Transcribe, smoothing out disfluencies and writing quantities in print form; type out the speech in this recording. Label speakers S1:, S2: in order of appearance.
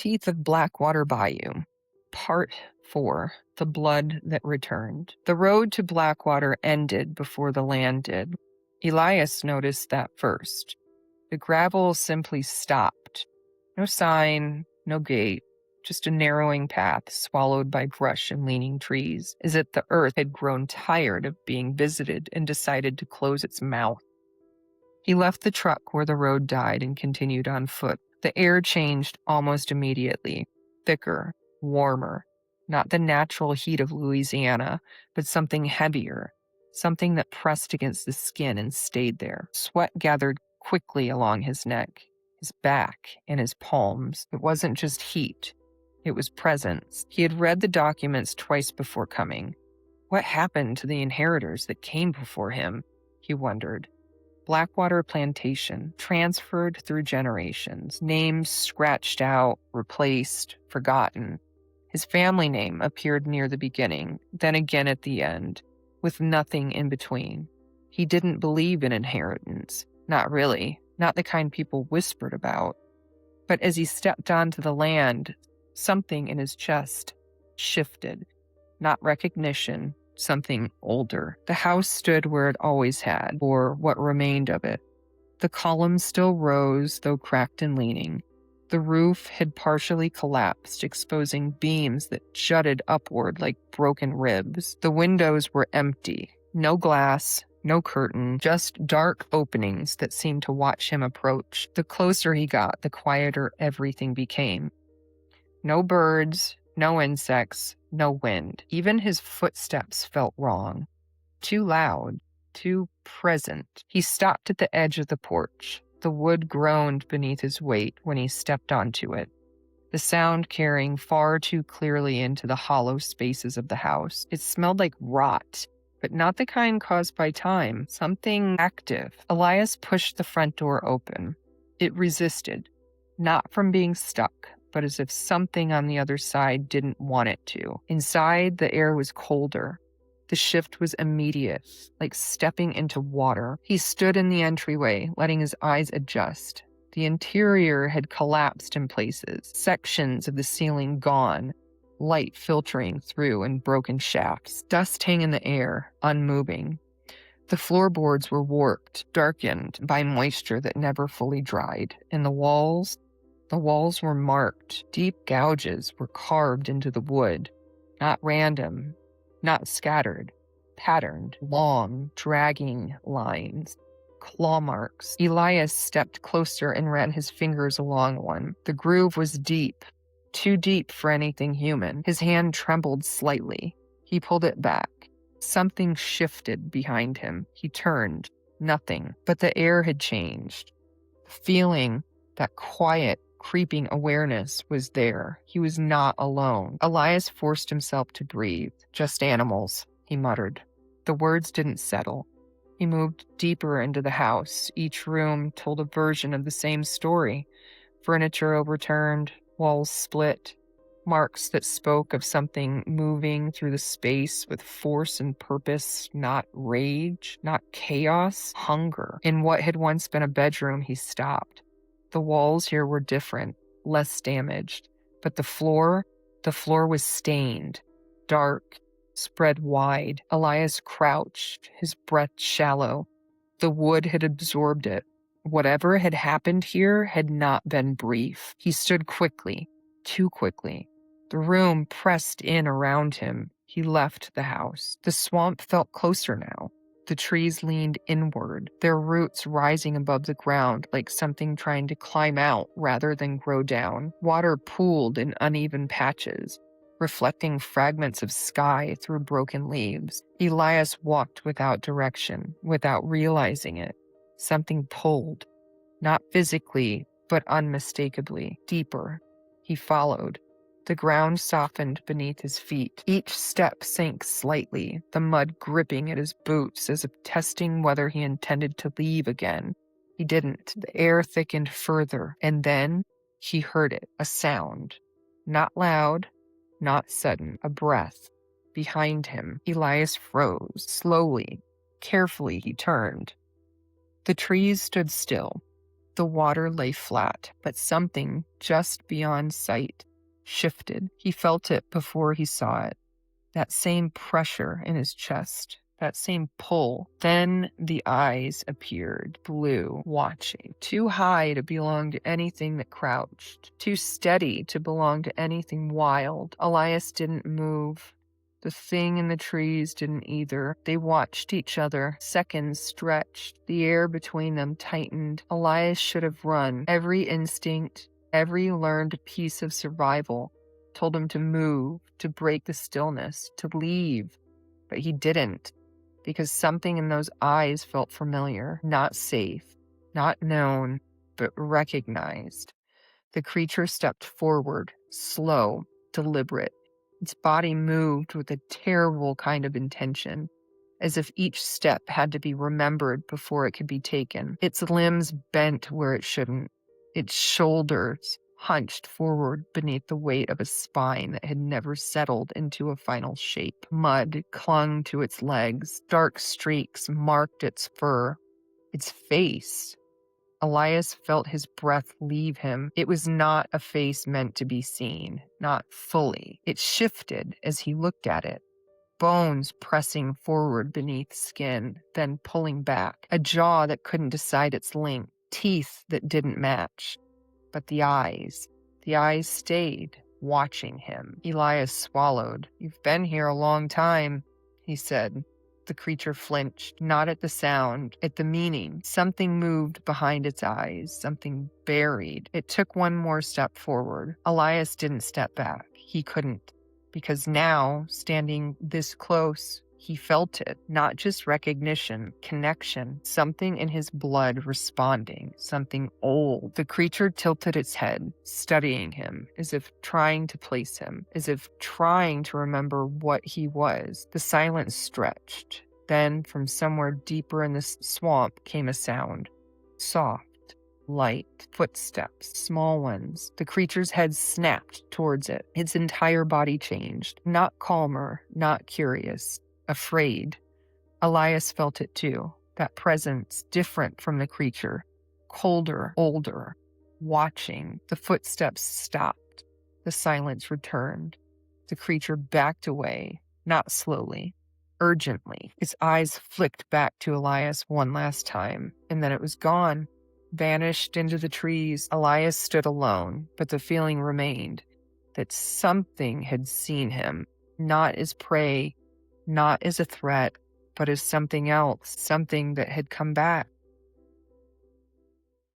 S1: Teeth of Blackwater Bayou. Part 4. The Blood That Returned. The road to Blackwater ended before the land did. Elias noticed that first. The gravel simply stopped. No sign, no gate, just a narrowing path swallowed by brush and leaning trees, as if the earth had grown tired of being visited and decided to close its mouth. He left the truck where the road died and continued on foot. The air changed almost immediately, thicker, warmer, not the natural heat of Louisiana, but something heavier, something that pressed against the skin and stayed there. Sweat gathered quickly along his neck, his back, and his palms. It wasn't just heat. It was presence. He had read the documents twice before coming. What happened to the inheritors that came before him? He wondered. Blackwater Plantation, transferred through generations, names scratched out, replaced, forgotten. His family name appeared near the beginning, then again at the end, with nothing in between. He didn't believe in inheritance. Not really, not the kind people whispered about. But as he stepped onto the land, something in his chest shifted. Not recognition, something older. The house stood where it always had, or what remained of it. The columns still rose, though cracked and leaning. The roof had partially collapsed, exposing beams that jutted upward like broken ribs. The windows were empty. No glass, no curtain, just dark openings that seemed to watch him approach. The closer he got, the quieter everything became. No birds, no insects, no wind. Even his footsteps felt wrong. Too loud, too present. He stopped at the edge of the porch. The wood groaned beneath his weight when he stepped onto it, the sound carrying far too clearly into the hollow spaces of the house. It smelled like rot, but not the kind caused by time, something active. Elias pushed the front door open. It resisted, not from being stuck, but as if something on the other side didn't want it to. Inside, the air was colder. The shift was immediate, like stepping into water. He stood in the entryway, letting his eyes adjust. The interior had collapsed in places, sections of the ceiling gone, light filtering through in broken shafts, dust hung in the air, unmoving. The floorboards were warped, darkened by moisture that never fully dried, and the walls were marked. Deep gouges were carved into the wood, not random, not scattered, patterned, long, dragging lines, claw marks. Elias stepped closer and ran his fingers along one. The groove was deep, too deep for anything human. His hand trembled slightly. He pulled it back. Something shifted behind him. He turned. Nothing. But the air had changed. The feeling, that quiet, creeping awareness was there. He was not alone. Elias forced himself to breathe. Just animals, he muttered. The words didn't settle. He moved deeper into the house. Each room told a version of the same story. Furniture overturned, walls split, marks that spoke of something moving through the space with force and purpose, not rage, not chaos, hunger. In what had once been a bedroom, he stopped. The walls here were different, less damaged, but the floor was stained, dark, spread wide. Elias crouched, his breath shallow. The wood had absorbed it. Whatever had happened here had not been brief. He stood quickly, too quickly. The room pressed in around him. He left the house. The swamp felt closer now. The trees leaned inward, their roots rising above the ground like something trying to climb out rather than grow down. Water pooled in uneven patches, reflecting fragments of sky through broken leaves. Elias walked without direction, without realizing it. Something pulled, not physically, but unmistakably, deeper. He followed. The ground softened beneath his feet. Each step sank slightly, the mud gripping at his boots as if testing whether he intended to leave again. He didn't. The air thickened further, and then he heard it, a sound. Not loud, not sudden, a breath. Behind him, Elias froze. Slowly, carefully he turned. The trees stood still. The water lay flat, but something just beyond sight shifted. He felt it before he saw it. That same pressure in his chest, that same pull. Then the eyes appeared, blue, watching, too high to belong to anything that crouched, too steady to belong to anything wild. Elias didn't move. The thing in the trees didn't either. They watched each other. Seconds stretched. The air between them tightened. Elias should have run. Every instinct, every learned piece of survival told him to move, to break the stillness, to leave. But he didn't, because something in those eyes felt familiar, not safe, not known, but recognized. The creature stepped forward, slow, deliberate. Its body moved with a terrible kind of intention, as if each step had to be remembered before it could be taken. Its limbs bent where it shouldn't. Its shoulders hunched forward beneath the weight of a spine that had never settled into a final shape. Mud clung to its legs. Dark streaks marked its fur. Its face. Elias felt his breath leave him. It was not a face meant to be seen, not fully. It shifted as he looked at it. Bones pressing forward beneath skin, then pulling back. A jaw that couldn't decide its length. Teeth that didn't match. But the eyes stayed, watching him. Elias swallowed. "You've been here a long time," he said. The creature flinched, not at the sound, at the meaning. Something moved behind its eyes, something buried. It took one more step forward. Elias didn't step back. He couldn't, because now, standing this close, he felt it, not just recognition, connection, something in his blood responding, something old. The creature tilted its head, studying him, as if trying to place him, as if trying to remember what he was. The silence stretched. Then, from somewhere deeper in the swamp came a sound. Soft, light, footsteps, small ones. The creature's head snapped towards it. Its entire body changed. Not calmer, not curious. Afraid. Elias felt it too, that presence different from the creature, colder, older, watching. The footsteps stopped. The silence returned. The creature backed away, not slowly, urgently. Its eyes flicked back to Elias one last time, and then it was gone, vanished into the trees. Elias stood alone, but the feeling remained that something had seen him, not as prey, not as a threat, but as something else, something that had come back.